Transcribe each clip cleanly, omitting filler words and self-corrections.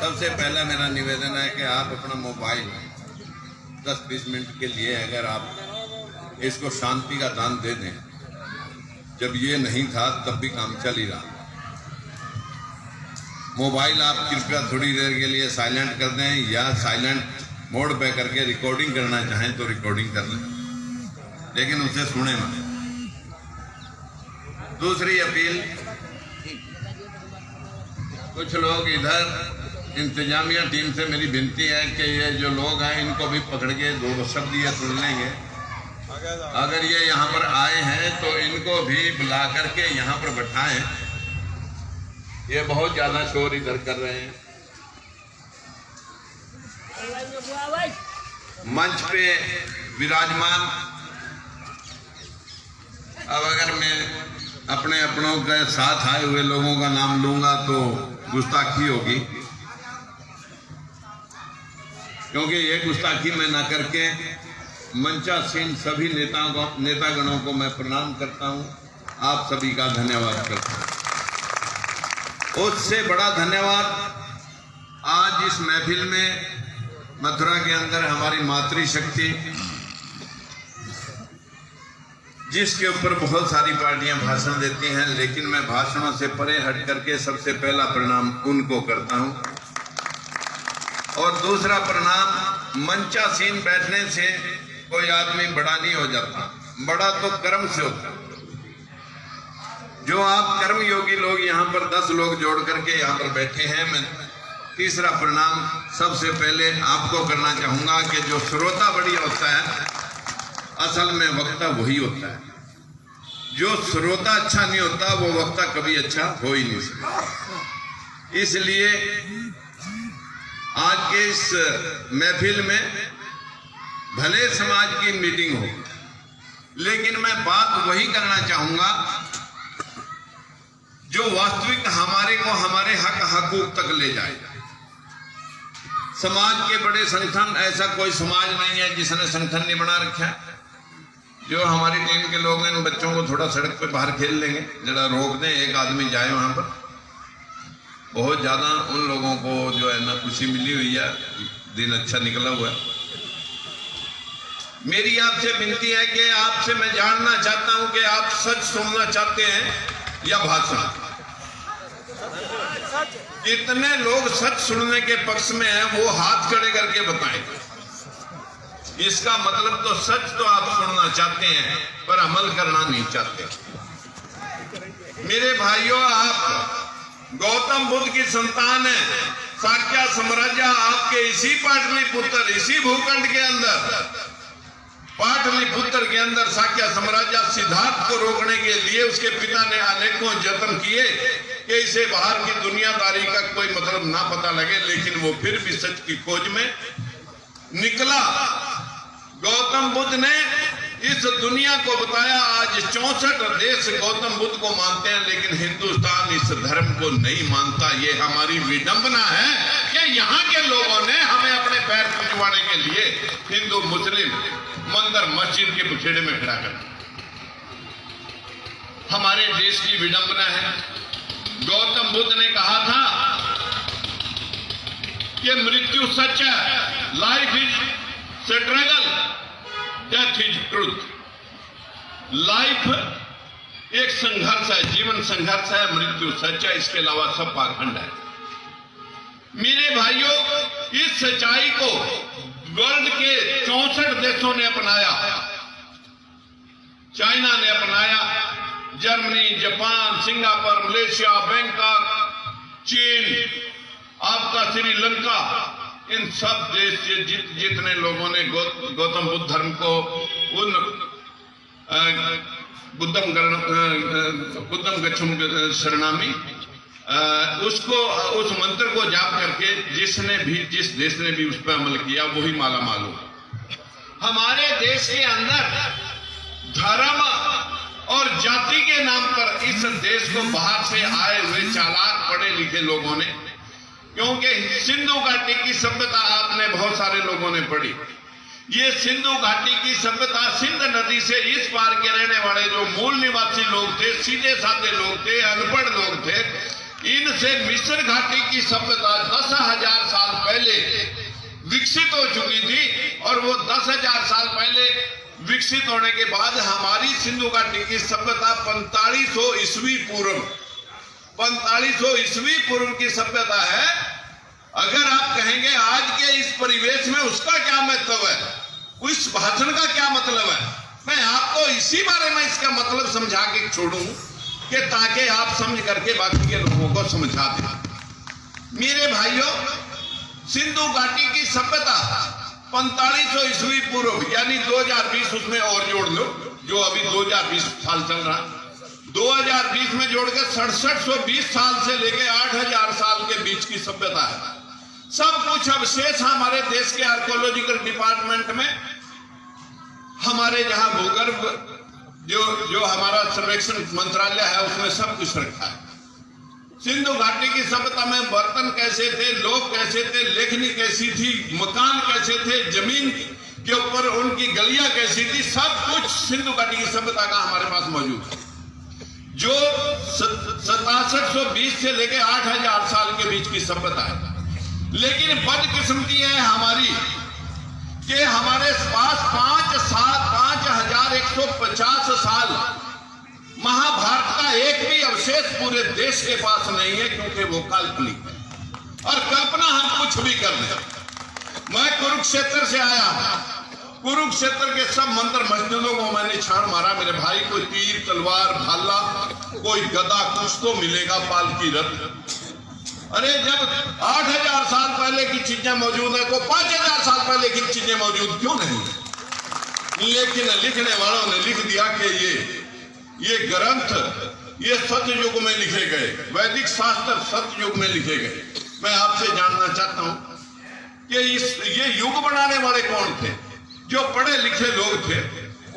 सबसे पहला मेरा निवेदन है कि आप अपना मोबाइल 10-20 मिनट के लिए अगर आप इसको शांति का दान दे दें। जब ये नहीं था तब भी काम चल ही रहा। मोबाइल आप कृपया थोड़ी देर के लिए साइलेंट कर दें या साइलेंट मोड पे करके रिकॉर्डिंग करना चाहें तो रिकॉर्डिंग कर लें, लेकिन उसे सुने मत। दूसरी अपील, कुछ लोग इधर इंतजामिया टीम से मेरी विनती है कि ये जो लोग हैं इनको भी पकड़ के 2 शब्द ये सुन लेंगे। अगर ये यहाँ पर आए हैं तो इनको भी बुला करके यहाँ पर बैठाएं। ये बहुत ज्यादा शोर इधर कर रहे हैं। मंच पे विराजमान, अब अगर मैं अपनों के साथ आए हुए लोगों का नाम लूंगा तो गुस्ताखी होगी, क्योंकि ये गुस्ताखी मैं ना करके मंचासीन सभी नेतागणों को मैं प्रणाम करता हूं। आप सभी का धन्यवाद करता हूं। उससे बड़ा धन्यवाद आज इस महफिल में मथुरा के अंदर हमारी मातृशक्ति, जिसके ऊपर बहुत सारी पार्टियां भाषण देती हैं, लेकिन मैं भाषणों से परे हट करके सबसे पहला प्रणाम उनको करता हूं। और दूसरा प्रणाम, मंचासीन बैठने से कोई आदमी बड़ा नहीं हो जाता, बड़ा तो कर्म से होता। जो आप कर्म योगी लोग यहाँ पर 10 लोग जोड़ करके यहाँ पर बैठे हैं, मैं तीसरा प्रणाम सबसे पहले आपको करना चाहूंगा कि जो श्रोता बढ़िया होता है, असल में वक्ता वही होता है। जो श्रोता अच्छा नहीं होता वो वक्ता कभी अच्छा हो ही नहीं सकता। इसलिए आज के इस महफिल में भले समाज की मीटिंग हो, लेकिन मैं बात वही करना चाहूंगा जो वास्तविक हमारे को हमारे हक हकूक तक ले जाए। समाज के बड़े संगठन, ऐसा कोई समाज नहीं है जिसने संगठन नहीं बना रखा है। जो हमारी टीम के लोग हैं, इन बच्चों को थोड़ा सड़क पे बाहर खेल लेंगे, जरा रोक दें, एक आदमी जाए वहां पर। बहुत ज्यादा उन लोगों को जो है ना खुशी मिली हुई है, दिन अच्छा निकला हुआ है। मेरी आपसे विनती है कि आपसे मैं जानना चाहता हूं कि आप सच सुनना चाहते हैं या भाषण। कितने लोग सच सुनने के पक्ष में हैं, वो हाथ खड़े करके बताएं। इसका मतलब तो सच तो आप सुनना चाहते हैं पर अमल करना नहीं चाहते। मेरे भाइयों, आप गौतम बुद्ध की संतान है। शाक्य साम्राज्य आपके इसी पाटलिपुत्र, इसी भूखंड के अंदर, पाटलिपुत्र के अंदर शाक्य साम्राज्य सिद्धार्थ को रोकने के लिए उसके पिता ने अनेकों यत्न किए कि इसे बाहर की दुनियादारी का कोई मतलब ना पता लगे, लेकिन वो फिर भी सच की खोज में निकला। गौतम बुद्ध ने इस दुनिया को बताया। आज 64 देश गौतम बुद्ध को मानते हैं, लेकिन हिंदुस्तान इस धर्म को नहीं मानता। ये हमारी विडंबना है कि यहाँ के लोगों ने हमें अपने पैर पुचवाने के लिए हिंदू मुस्लिम मंदिर मस्जिद के बुखेड़े में खड़ा कर। हमारे देश की विडंबना है। गौतम बुद्ध ने कहा था कि मृत्यु सच है, life is struggle, death is truth. Life एक संघर्ष है, जीवन संघर्ष है, मृत्यु सच है, इसके अलावा सब पाखंड है। मेरे भाइयों, इस सच्चाई को वर्ल्ड के 64 देशों ने अपनाया। चाइना ने अपनाया, Germany, Japan, Singapore, Malaysia, Bangkok, चीन, आपका श्रीलंका, इन सब देश से जितने लोगों ने गौतम बुद्ध धर्म को उन बुद्धम गच्छम शरणामी उसको, उस मंत्र को जाप करके जिस देश ने भी उस पर अमल किया वही माला माल हो। हमारे देश के अंदर धर्म और जाति के नाम पर इस देश को बाहर से आए हुए चालाक पढ़े लिखे लोगों ने, क्योंकि सिंधु घाटी की सभ्यता आपने बहुत सारे लोगों ने पढ़ी। ये सिंधु घाटी की सभ्यता सिंध नदी से इस पार के रहने वाले जो मूल निवासी लोग थे, सीधे साधे लोग थे, अनपढ़ लोग थे, इनसे मिस्र घाटी की सभ्यता 10,000 साल पहले विकसित हो चुकी थी और वो 10,000 साल पहले विकसित होने के बाद हमारी सिंधु घाटी की सभ्यता 4500 ईस्वी पूर्व 4500 ईस्वी पूर्व की सभ्यता है। अगर आप कहेंगे आज के इस परिवेश में उसका क्या मतलब है, उस भाषण का क्या मतलब है, मैं आपको इसी बारे में इसका मतलब समझा के छोड़ूं कि ताकि आप समझ करके बाकी के लोगों को समझा दें। मेरे भाइयों, सिंधु घाटी की सभ्यता 4500 ईस्वी पूर्व यानी 2020 उसमें और जोड़ लो, जो अभी 2020 साल चल रहा है, 2020 में जोड़कर 6720 साल से लेके 8000 साल के बीच की सभ्यता है। सब कुछ अवशेष हमारे देश के आर्कोलॉजिकल डिपार्टमेंट में, हमारे जहां भूगर्भ जो हमारा सर्वेक्षण मंत्रालय है उसमें सब कुछ रखा है। सिंधु घाटी की सभ्यता में बर्तन कैसे थे, लोग कैसे थे, लेखनी कैसी थी, मकान कैसे थे, जमीन के ऊपर उनकी गलियां कैसी थी, सब कुछ सिंधु घाटी की सभ्यता का हमारे पास मौजूद है। जो 6720 से लेके 8000 साल के बीच की सभ्यता है। लेकिन बदकिस्मती है हमारी कि हमारे पास 5150 साल महाभारत का एक भी अवशेष पूरे देश के पास नहीं है, क्योंकि वो काल्पनिक है और कल्पना हम कुछ भी कर लें। मैं कुरुक्षेत्र से आया हूं, कुरुक्षेत्र के सब मंदिर मस्जिदों को मैंने छान मारा मेरे भाई। कोई तीर तलवार भाला, कोई गदा, कुछ तो मिलेगा, पालकी रथ। अरे जब 8000 साल पहले की चीजें मौजूद है तो 5000 साल पहले की चीजें मौजूद क्यों नहीं? लेकिन लिखने वालों ने लिख दिया कि ये ग्रंथ ये सतयुग में लिखे गए, वैदिक शास्त्र सतयुग में लिखे गए। मैं आपसे जानना चाहता हूं कि ये युग बनाने वाले कौन थे? जो पढ़े लिखे लोग थे।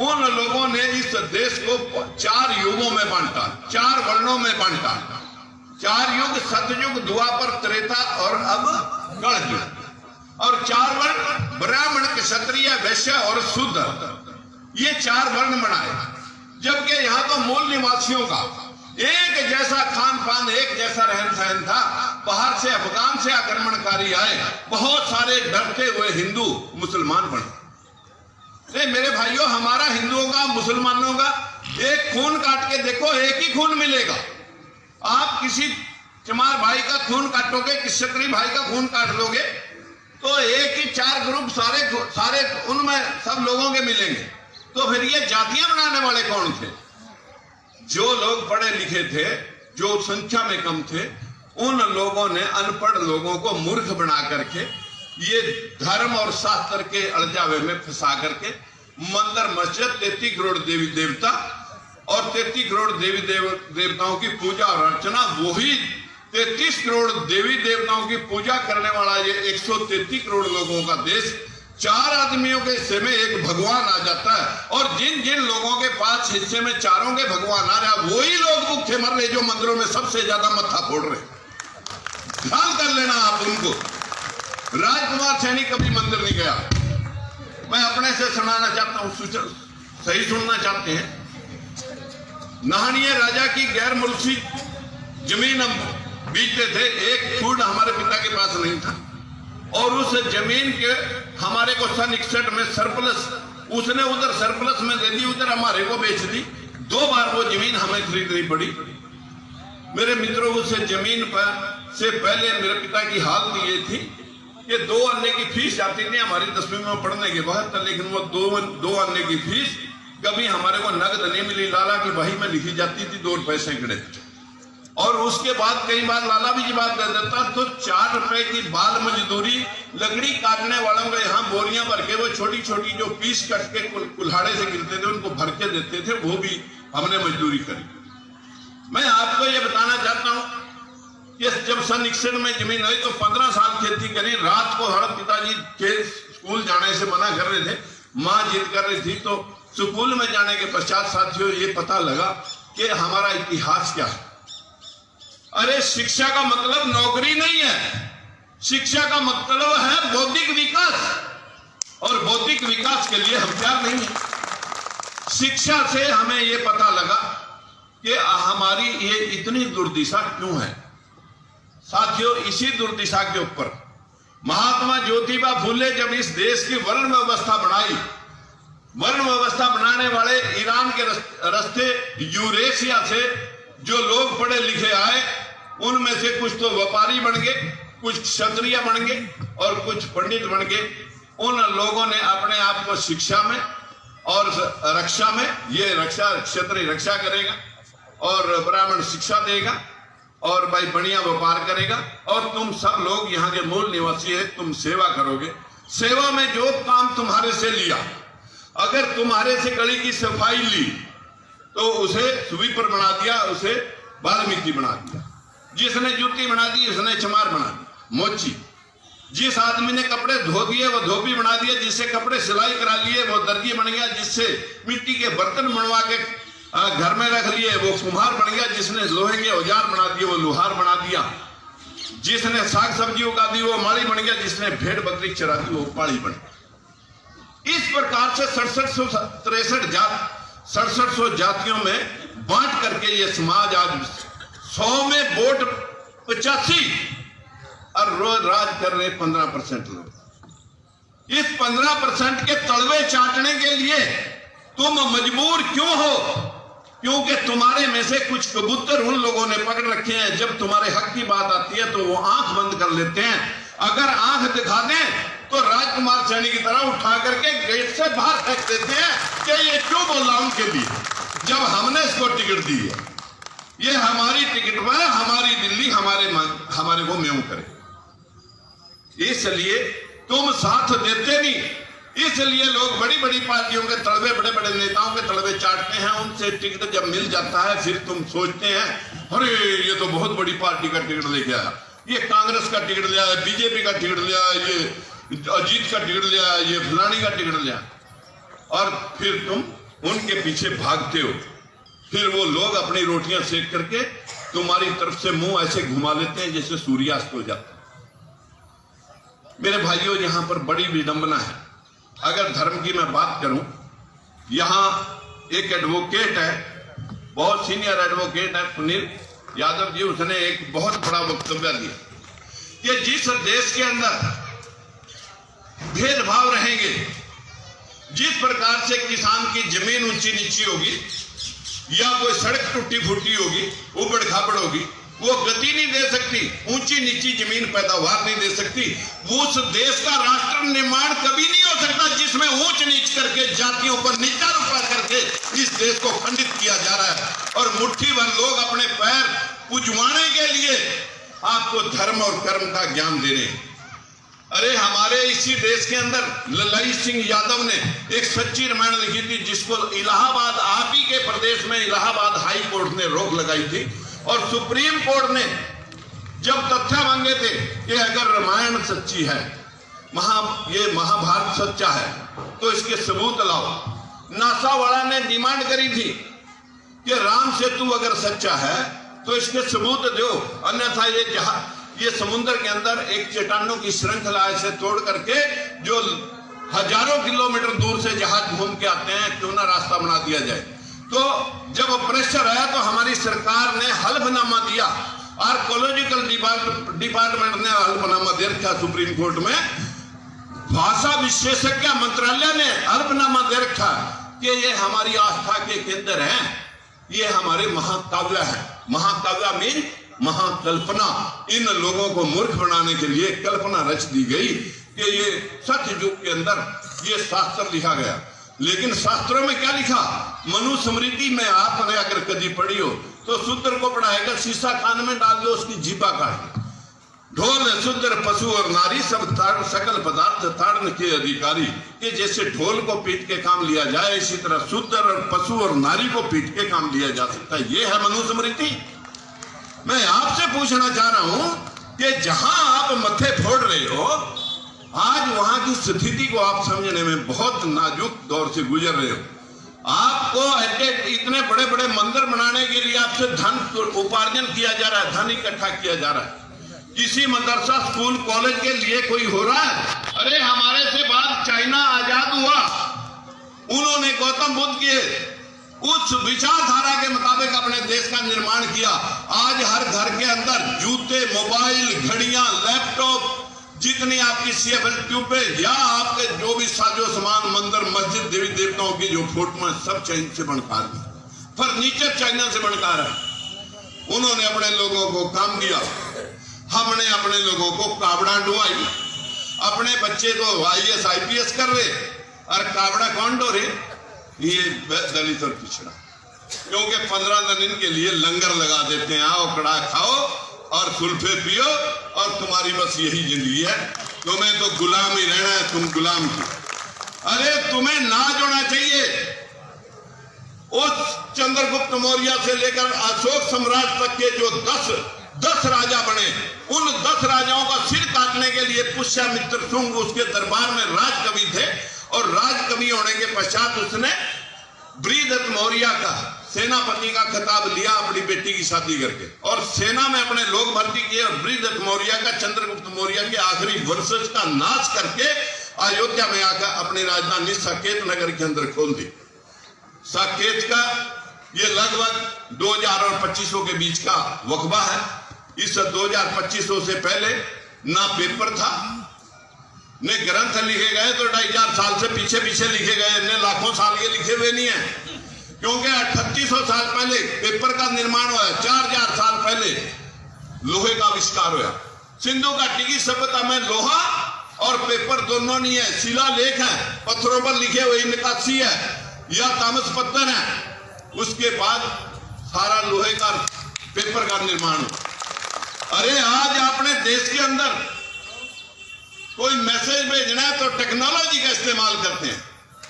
उन लोगों ने इस देश को 4 युगों में बांटा, 4 वर्णों में बांटा। 4 युग, सतयुग, द्वापर, त्रेता और अब कलयुग। और 4 वर्ण ब्राह्मण, क्षत्रिय, वैश्य और शूद्र, ये 4 वर्ण बनाए। जबकि यहाँ तो मूल निवासियों का एक जैसा खान पान, एक जैसा रहन सहन था। बाहर से अफगान से आक्रमणकारी आए, बहुत सारे डरते हुए हिंदू मुसलमान बने। मेरे भाइयों, हमारा हिंदुओं का मुसलमानों का एक खून काट के देखो, एक ही खून मिलेगा। आप किसी चमार भाई का खून काटोगे, किसी क्षत्रिय भाई का खून काट लोगे तो एक ही 4 ग्रुप सारे उनमें सब लोगों के मिलेंगे। तो फिर ये जातियां बनाने वाले कौन थे? जो लोग पढ़े लिखे थे, जो संख्या में कम थे, उन लोगों ने अनपढ़ लोगों को मूर्ख बना करके ये धर्म और शास्त्र के अड़जावे में फंसा करके मंदिर मस्जिद 33 करोड़ देवी देवता और 33 करोड़ देवी देवताओं की पूजा और अर्चना, वही 33 करोड़ देवी देवताओं की पूजा करने वाला ये 133 करोड़ लोगों का देश, 4 आदमियों के हिस्से में एक भगवान आ जाता है। और जिन जिन लोगों के पास हिस्से में चारों के भगवान आ रहा, वही लोग भूखे मर रहे जो मंदिरों में सबसे ज्यादा मत्था फोड़ रहे। ख्याल कर लेना आप उनको। राजकुमार सैनी कभी मंदिर नहीं गया। मैं अपने से सुनाना चाहता हूं, सही सुनना चाहते हैं। नहानिया राजा की गैर मुल्की जमीन हम बीतते थे, 1 फुट हमारे पिता के पास नहीं था और उस जमीन के हमारे को सन 61 में सरप्लस, उसने उधर सरप्लस में दे दी, उधर हमारे को बेच दी। 2 बार वो जमीन हमें खरीदनी पड़ी। मेरे मित्रों, उस जमीन पर से पहले मेरे पिता की हालत ये थी कि 2 अन्ने की फीस जाती थी हमारी 10वीं में पढ़ने के बाद, लेकिन वो 2 अन्ने की फीस कभी हमारे को नगद नहीं मिली। लाला की बही में लिखी जाती थी 2 रुपए सैकड़े। और उसके बाद कई बार लाला भी जवाब दे देता तो 4 रुपए की बाल मजदूरी लकड़ी काटने वालों के यहाँ बोरियां भर के, वो छोटी छोटी जो पीस कट के कुल्हाड़े से गिरते थे उनको भर के देते थे, वो भी हमने मजदूरी करी। मैं आपको ये बताना चाहता हूँ कि जब सन 61 में जमीन आई तो 15 साल खेती करी। रात को हमारे पिताजी के स्कूल जाने से मना कर रहे थे, माँ जिद कर रही थी। तो स्कूल में जाने के पश्चात साथियों ये पता लगा कि हमारा इतिहास क्या है। अरे शिक्षा का मतलब नौकरी नहीं है, शिक्षा का मतलब है बौद्धिक विकास, और बौद्धिक विकास के लिए हम तैयार नहीं है। शिक्षा से हमें ये पता लगा कि हमारी ये इतनी दुर्दिशा क्यों है। साथियों, इसी दुर्दिशा के ऊपर महात्मा ज्योतिबा फुले जब इस देश की वर्ण व्यवस्था बनाई, वर्ण व्यवस्था बनाने वाले ईरान के रास्ते यूरेशिया से जो लोग पढ़े लिखे आए, उनमें से कुछ तो व्यापारी बन गए, कुछ क्षत्रिय बन गए और कुछ पंडित बन गए। उन लोगों ने अपने आप को शिक्षा में और रक्षा में, ये रक्षा क्षत्रिय रक्षा करेगा और ब्राह्मण शिक्षा देगा और भाई बढ़िया व्यापार करेगा और तुम सब लोग यहाँ के मूल निवासी है, तुम सेवा करोगे। सेवा में जो काम तुम्हारे से लिया, अगर तुम्हारे से गली की सफाई ली तो उसे स्वीपर बना दिया, उसे वाल्मीकि बना दिया। जिसने जूती बना दी उसने चमार बना दी, मोची। जिस आदमी ने कपड़े धो दिए वो धोबी बना दिया, जिससे कपड़े सिलाई करा लिए वो दर्जी बन गया, जिससे मिट्टी के बर्तन बनवा के घर में रख लिए वो कुम्हार बन गया, जिसने लोहे के औजार बना दिए वो लोहार बना दिया, जिसने साग सब्जी उगा दी वो माली बन गया, जिसने भेड़ बकरी चरा दी वो पाली बन गया। इस प्रकार से 6700 जातियों में बांट करके ये समाज आज 100 में वोट 85 और रोज राज कर रहे 15% लोग। इस 15% के तलवे चाटने के लिए तुम मजबूर क्यों हो? क्योंकि तुम्हारे में से कुछ कबूतर उन लोगों ने पकड़ रखे हैं, जब तुम्हारे हक की बात आती है तो वो आंख बंद कर लेते हैं। अगर आंख दिखा दें तो राजकुमार सैनी की तरह उठा करके गेट से बाहर फेंक देते हैं कि ये क्यों बोल रहा उनके लिए, जब हमने इसको टिकट दी है। ये हमारी टिकट में हमारी दिल्ली हमारे को म्यों करे, इसलिए तुम साथ देते नहीं। इसलिए लोग बड़ी बड़ी पार्टियों के तलवे, बड़े बड़े नेताओं के तलवे चाटते हैं। उनसे टिकट जब मिल जाता है फिर तुम सोचते हैं अरे ये तो बहुत बड़ी पार्टी का टिकट लेके आया, ये कांग्रेस का टिकट लिया, बीजेपी का टिकट लिया, ये अजीत का टिकट लिया, ये फलानी का टिकट लिया, और फिर तुम उनके पीछे भागते हो। फिर वो लोग अपनी रोटियां सेक करके तुम्हारी तरफ से मुंह ऐसे घुमा लेते हैं जैसे सूर्यास्त हो जाता है। मेरे भाइयों, यहां पर बड़ी विडंबना है। अगर धर्म की मैं बात करूं, यहां एक एडवोकेट है, बहुत सीनियर एडवोकेट है, सुनील यादव जी, उसने एक बहुत बड़ा वक्तव्य दिया कि जिस देश के अंदर भेदभाव रहेंगे, जिस प्रकार से किसान की जमीन ऊंची नीची होगी या कोई सड़क टूटी फूटी होगी, उबड़ खाबड़ होगी, वो गति नहीं दे सकती, ऊंची नीची जमीन पैदावार नहीं दे सकती, उस देश का राष्ट्र निर्माण कभी नहीं हो सकता जिसमें ऊंच नीच करके जातियों पर नीचा रुपा करके इस देश को खंडित किया जा रहा है और मुट्ठी भर लोग अपने पैर पुजवाने के लिए आपको धर्म और कर्म का ज्ञान दे रहे हैं। अरे हमारे इसी देश के अंदर ललाई सिंह यादव ने एक सच्ची रामायण लिखी थी, जिसको इलाहाबाद, आप ही के प्रदेश में इलाहाबाद हाई कोर्ट ने रोक लगाई थी और सुप्रीम कोर्ट ने जब तथ्य मांगे थे कि अगर रामायण सच्ची है, ये महाभारत सच्चा है, तो इसके सबूत लाओ। नासा वाला ने डिमांड करी थी कि राम सेतु अगर सच्चा है तो इसके सबूत दो, अन्यथा ये समुद्र के अंदर एक चट्टानों की श्रृंखला से तोड़ करके जो हजारों किलोमीटर दूर से जहाज घूम के आते हैं, क्यों ना रास्ता बना दिया जाए। तो जब प्रेशर आया तो हमारी सरकार ने हल्फनामा दिया, आर्कोलॉजिकल डिपार्टमेंट ने हल्फनामा दे रखा सुप्रीम कोर्ट में, भाषा विशेषज्ञ मंत्रालय ने हल्फनामा दे रखा कि ये हमारी आस्था के केंद्र हैं, ये हमारे महाकाव्य है। महाकाव्य मीन महाकल्पना। इन लोगों को मूर्ख बनाने के लिए कल्पना रच दी गई कि ये सत्य युग के अंदर ये शास्त्र लिखा गया। लेकिन शास्त्रों में क्या लिखा? मनुस्मृति में आपने अगर कभी पढ़ी हो तो शूद्र को पढ़ाएगा, शीशा कान में डाल दो उसकी जीभा काट। ढोल शूद्र पशु और नारी सब सकल पदार्थ ताड़न के अधिकारी, कि जैसे ढोल को पीट के काम लिया जाए इसी तरह शूद्र और पशु और नारी को पीट के काम लिया जा सकता है। ये है मनुस्मृति। मैं आपसे पूछना चाह रहा हूं कि जहां आप मत्थे फोड़ रहे हो, आज वहां की स्थिति को आप समझने में बहुत नाजुक दौर से गुजर रहे हो। आपको इतने बड़े बड़े मंदिर बनाने के लिए आपसे धन उपार्जन किया जा रहा है, धन इकट्ठा किया जा रहा है। किसी मदरसा स्कूल कॉलेज के लिए कोई हो रहा है? अरे हमारे से बाद चाइना आजाद हुआ, उन्होंने गौतम बुद्ध के उस विचारधारा के मुताबिक अपने देश का निर्माण किया। आज हर घर के अंदर जूते, मोबाइल, घड़ियां, लैपटॉप, जितनी आपकी सीएफएल ट्यूबवेल या आपके जो भी साजो सामान, मंदिर, मस्जिद, देवी देवताओं की जो फोटो है, सब चाइना से बनकार है, फर्नीचर चाइना से बनकार है। उन्होंने अपने लोगों को काम दिया, हमने अपने लोगों को कावड़ा डुआई। अपने बच्चे तो आईएएस आईपीएस कर रहे और कावड़ा कौन डो रहे? ये दलित और पिछड़ा। क्योंकि 15 दिन के लिए लंगर लगा देते हैं, आओ कड़ा खाओ और सुल्फे पियो और तुम्हारी बस यही जिंदगी है, तुम्हें तो गुलाम ही रहना है, तुम गुलाम की। अरे तुम्हें नाज होना चाहिए। उस चंद्रगुप्त मौर्य से लेकर अशोक सम्राट तक के जो 10 राजा बने, उन 10 राजाओं का सिर काटने के लिए पुष्यमित्र शुंग उसके दरबार में राजकवि थे और राजकवि होने के पश्चात उसने बृहदत्त मौर्य का सेनापति का खिताब लिया अपनी बेटी की शादी करके और सेना में अपने लोग भर्ती किए और बृहदत्त मौर्य का चंद्रगुप्त मौर्य के आखिरी वंशज का नाश करके अयोध्या में आकर अपनी राजधानी साकेत नगर के अंदर खोल दी। साकेत का ये लगभग 2000 और 2500 के बीच का वकबा है। इस 2000-2500 से पहले ना पेपर था, ने ग्रंथ लिखे गए तो 2500 साल से पीछे लिखे गए, ने लाखों साल के लिखे हुए नहीं है। क्योंकि 3800 साल पहले पेपर का निर्माण हुआ, 4000 साल पहले लोहे का आविष्कार हुआ। सिंधु घाटी की सभ्यता में लोहा और पेपर दोनों नहीं है, शिलालेख है, पत्थरों पर लिखे हुए नक्काशी है या तामस पत्थर है। उसके बाद सारा लोहे का पेपर का निर्माण हुआ। अरे आज अपने देश के अंदर कोई मैसेज भेजना है तो टेक्नोलॉजी का इस्तेमाल करते हैं।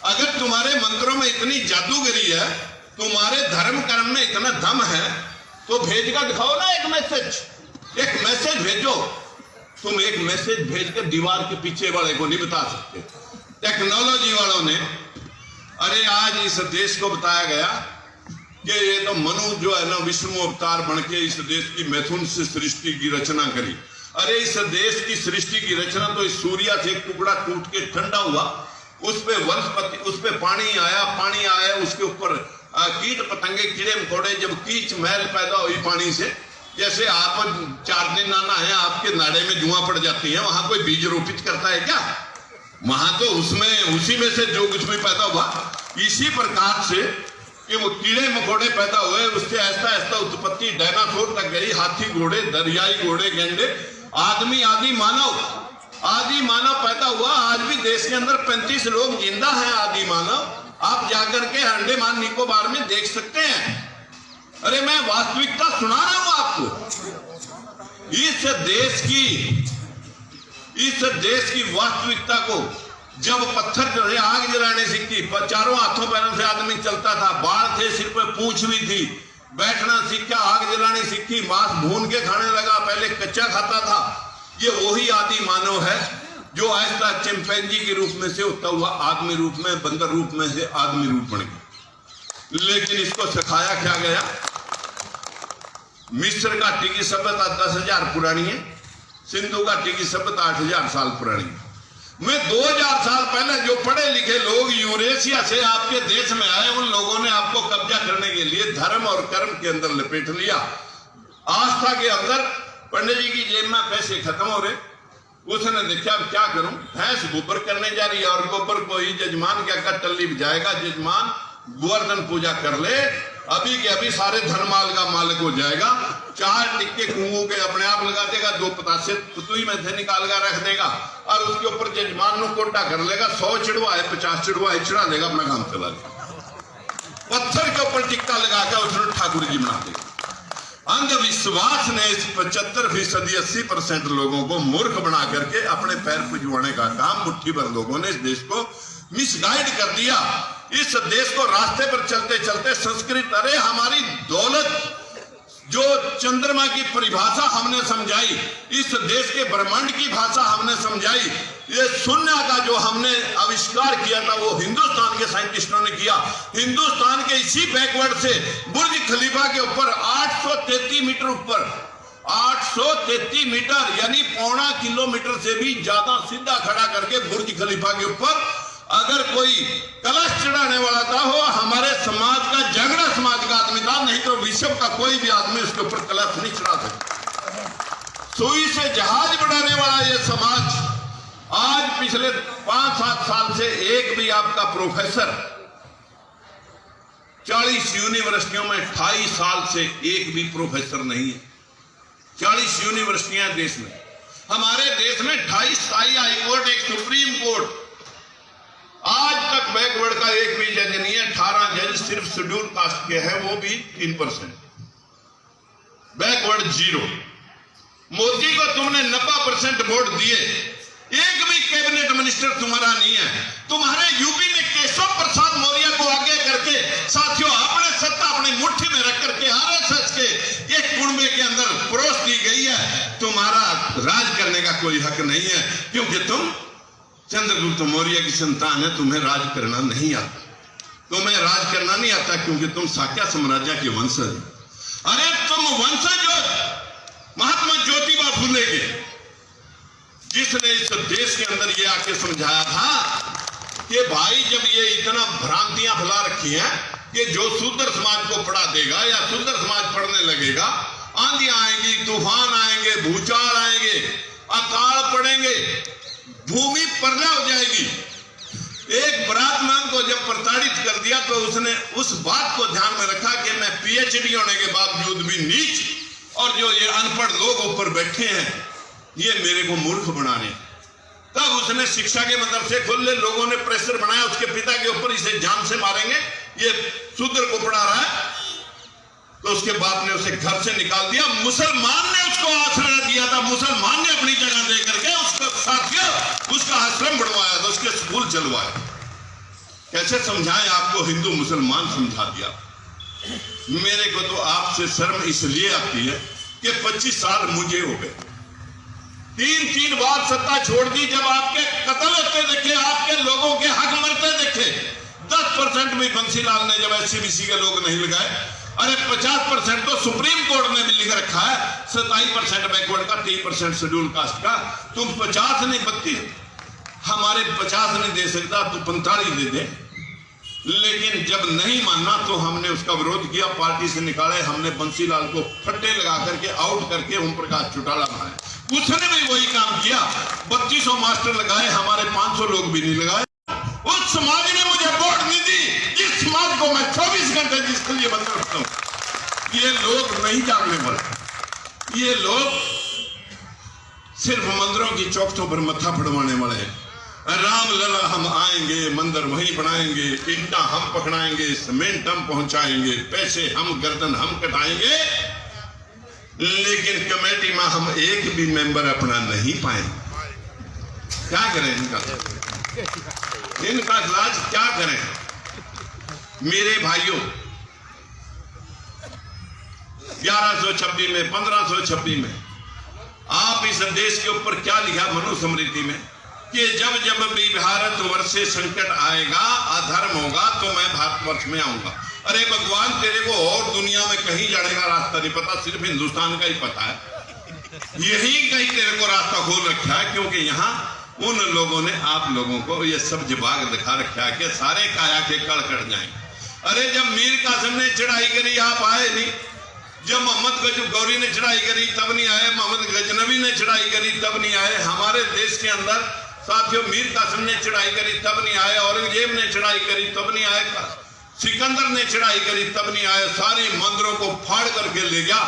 अगर तुम्हारे मंत्रों में इतनी जादूगरी है, तुम्हारे धर्म कर्म में इतना दम है, तो भेज कर दिखाओ ना एक मैसेज भेजो। तुम एक मैसेज भेजकर दीवार के पीछे वाले को नहीं बता सकते। टेक्नोलॉजी वालों ने, अरे आज इस देश को बताया गया कि ये तो मनु जो है ना विष्णु अवतार बन के इस देश की मैथुन से सृष्टि की रचना करी। अरे इस देश की सृष्टि की रचना तो इस सूर्य से एक टुकड़ा टूट के ठंडा हुआ, उस पे वनस्पति, उस पे पानी आया, उसके ऊपर कीट पतंगे, कीड़े मकोड़े, जब कीच महल पैदा हुई पानी से। जैसे आप 4 दिन नाना है, आपके नाड़े में जुआ पड़ जाती है, वहां कोई बीज रोपित करता है क्या? वहां तो उसी में से जो कुछ भी पैदा हुआ, इसी प्रकार से कि वो कीड़े मकोड़े पैदा हुए, उससे ऐसा उत्पत्ति डायनासोर तक गई, हाथी घोड़े, दरियाई घोड़े, गेंडे, आदमी, आदि मानव पैदा हुआ। आज भी देश के अंदर 35 लोग जिंदा हैं आदि मानव। आप जाकर के अंडमान निकोबार में देख सकते हैं। अरे मैं वास्तविकता सुना रहा हूं आपको। इस देश की वास्तविकता को जब पत्थर चढ़े, आग जलाने सीखी, चारों हाथों पैरों से आदमी चलता था, बाल थे, सिर पे पूंछ भी थी, बैठना सीखा, आग जलाने सीखी, मांस भून के खाने लगा, पहले कच्चा खाता था। ये वही आदि मानव है जो ऐसा चिंपैंजी के रूप में से होता हुआ आदमी रूप में, बंदर रूप में से आदमी रूप बन गया। लेकिन इसको सिखाया क्या गया? मिस्र घाटी की सभ्यता 10,000 पुरानी है, सिंधु घाटी की सभ्यता 8,000 साल पुरानी है। मैं 2000 साल पहले जो पढ़े लिखे लोग यूरेशिया से आपके देश में आए, उन लोगों ने आपको कब्जा करने के लिए धर्म और कर्म के अंदर लपेट लिया। आस्था के अंदर पंडित जी की जेब में पैसे खत्म हो रहे, उसने देखा क्या करूं, भैंस गोबर करने जा रही है और गोबर को ही जजमान क्या कर टल्ली बजाएगा, जजमान गोवर्धन पूजा कर ले, अभी के अभी सारे धनमाल का मालिक हो जाएगा। 4 टिक्के कुंगू के अपने आप लगा देगा, 2 पतासे पुतुई में से निकाल कर रख देगा और उसके ऊपर जजमान नु कोटा कर लेगा। 100 चिड़वा है, 50 चिड़वा है, चढ़ा देगा, अपना काम चला लेगा। पत्थर के ऊपर टिक्का लगाकर उसने ठाकुर जी बना देगा। अंधविश्वास ने इस 75% 80% लोगों को मूर्ख बना करके अपने पैर पुजवाने का काम मुट्ठी भर लोगों ने इस देश को मिसगाइड कर दिया। इस देश को रास्ते पर चलते चलते संस्कृत, अरे हमारी दौलत जो चंद्रमा की परिभाषा हमने समझाई, इस देश के ब्रह्मांड की भाषा हमने समझाई, ये शून्य का जो हमने आविष्कार किया था वो हिंदुस्तान के साइंटिस्टों ने किया। हिंदुस्तान के इसी बैकवर्ड से बुर्ज खलीफा के ऊपर 833 मीटर ऊपर, 833 मीटर यानी 1.25 किलोमीटर से भी ज्यादा सीधा खड़ा करके बुर्ज खलीफा के ऊपर अगर कोई कलश चढ़ाने वाला था वो हमारे समाज का, झगड़ा समाज का आदमी था, नहीं तो विश्व का कोई भी आदमी उसके ऊपर कलश नहीं चढ़ा सकता। सुई से जहाज बढ़ाने वाला ये समाज आज पिछले 5-7 साल से एक भी आपका प्रोफेसर, 40 यूनिवर्सिटियों में 28 साल से एक भी प्रोफेसर नहीं है। 40 यूनिवर्सिटियां देश में, हमारे देश में 28 हाई कोर्ट, एक सुप्रीम कोर्ट, आज तक बैकवर्ड का एक भी जज नहीं है। 18 जज सिर्फ शेड्यूल कास्ट के हैं, वो भी 3%, बैकवर्ड 0। मोदी को तुमने 90% वोट दिए, एक भी कैबिनेट मिनिस्टर तुम्हारा नहीं है। तुम्हारे यूपी में केशव प्रसाद मौर्य को आगे करके साथियों अपने सत्ता अपनी मुट्ठी में रख करके आरएसएस के एक कुंबे के अंदर परोस दी गई है। तुम्हारा राज करने का कोई हक नहीं है, क्योंकि तुम चंद्रगुप्त मौर्य की संतान है। तुम्हें राज करना नहीं आता, तुम्हें राज करना नहीं आता, क्योंकि तुम साक्य साम्राज्य के वंशज। अरे तुम वंशज हो महात्मा ज्योतिबा फुले के, जिसने इस देश के अंदर ये आके समझाया था कि भाई जब ये इतना भ्रांतियां फैला रखी हैं कि जो शूद्र समाज को पढ़ा देगा या शूद्र समाज पढ़ने लगेगा, आंधियां आएंगी, तूफान आएंगे, भूचाल आएंगे, अकाल पड़ेंगे, भूमि पर्दा हो जाएगी। एक ब्राह्मण को जब प्रताड़ित कर दिया तो उसने उस बात को ध्यान में रखा कि मैं पीएचडी होने के बावजूद भी नीच, और जो ये अनपढ़ लोग ऊपर बैठे हैं ये मेरे को मूर्ख बनाने। तब उसने शिक्षा के मदरसे खोले, लोगों ने प्रेशर बनाया उसके पिता के ऊपर, इसे जान से मारेंगे, ये शूद्र को पढ़ा रहा है। तो उसके बाप ने उसे घर से निकाल दिया। मुसलमान ने उसको आश्रय दिया था, मुसलमान ने अपनी जगह दे करके उसका साथियों उसका आश्रम बढ़वाया था, उसके स्कूल चलवाया। कैसे समझाएं आपको, हिंदू मुसलमान समझा दिया। मेरे को तो आपसे शर्म इसलिए आती है कि 25 साल मुझे हो गए, 3 बार सत्ता छोड़ दी। जब आपके कत्ल होते देखे, आपके लोगों के हक मरते देखे, 10% भी बंसीलाल ने जब एससीबीसी के लोग नहीं लगाए, अरे 50% तो सुप्रीम कोर्ट ने भी लिख रखा है, 27% बैकवर्ड का, 3% शेड्यूल कास्ट का। तुम 50 नहीं 32, हमारे 50 नहीं दे सकता, तो 45 दे दे। लेकिन जब नहीं मानना तो हमने उसका विरोध किया, पार्टी से निकाले, हमने बंसीलाल को फट्टे लगा करके आउट करके ओम प्रकाश चौटाला बनाया। उसने भी वही काम किया, 3200 मास्टर लगाए, हमारे 500 लोग भी नहीं लगाए। उस समाज ने मुझे वोट नहीं दी, जिस समाज को मैं 24 घंटे जिसके लिए बंद रखता हूं। ये लोग नहीं जानने वाले, ये लोग सिर्फ मंदिरों की चौखटों पर मत्था फड़वाने वाले हैं। राम लला हम आएंगे, मंदिर वहीं बनाएंगे, ईंटा हम पकड़ाएंगे, सीमेंट हम पहुंचाएंगे, पैसे हम, गर्दन हम कटाएंगे, लेकिन कमेटी में हम एक भी मेंबर अपना नहीं पाएंगे। क्या करें इनका इलाज क्या करें? मेरे भाइयों, 1126 में, 1526 में आप इस देश के ऊपर क्या लिखा मनुस्मृति में कि जब जब भी भारतवर्ष से संकट आएगा, अधर्म होगा, तो मैं भारतवर्ष में आऊंगा। अरे भगवान, तेरे को और दुनिया में कहीं जाने का रास्ता नहीं पता, सिर्फ हिंदुस्तान का ही पता है। यही कहीं तेरे को रास्ता खोल रखा है, क्योंकि यहाँ उन लोगों ने आप लोगों को ये सब जबाग दिखा रखा है कि सारे काया के कड़ कट जाएंगे। अरे जब मीर कासिम ने चढ़ाई करी आप आए नहीं, जब मोहम्मद गौरी ने चढ़ाई करी तब नहीं आए, मोहम्मद गजनवी ने चढ़ाई करी तब नहीं आए, हमारे देश के अंदर साथियों मीर कासिम ने चढ़ाई करी तब नहीं आए, औरंगजेब ने चढ़ाई करी तब नहीं आए, सिकंदर ने चढ़ाई करी तब नहीं आए, सारे मंदिरों को फाड़ करके ले गया।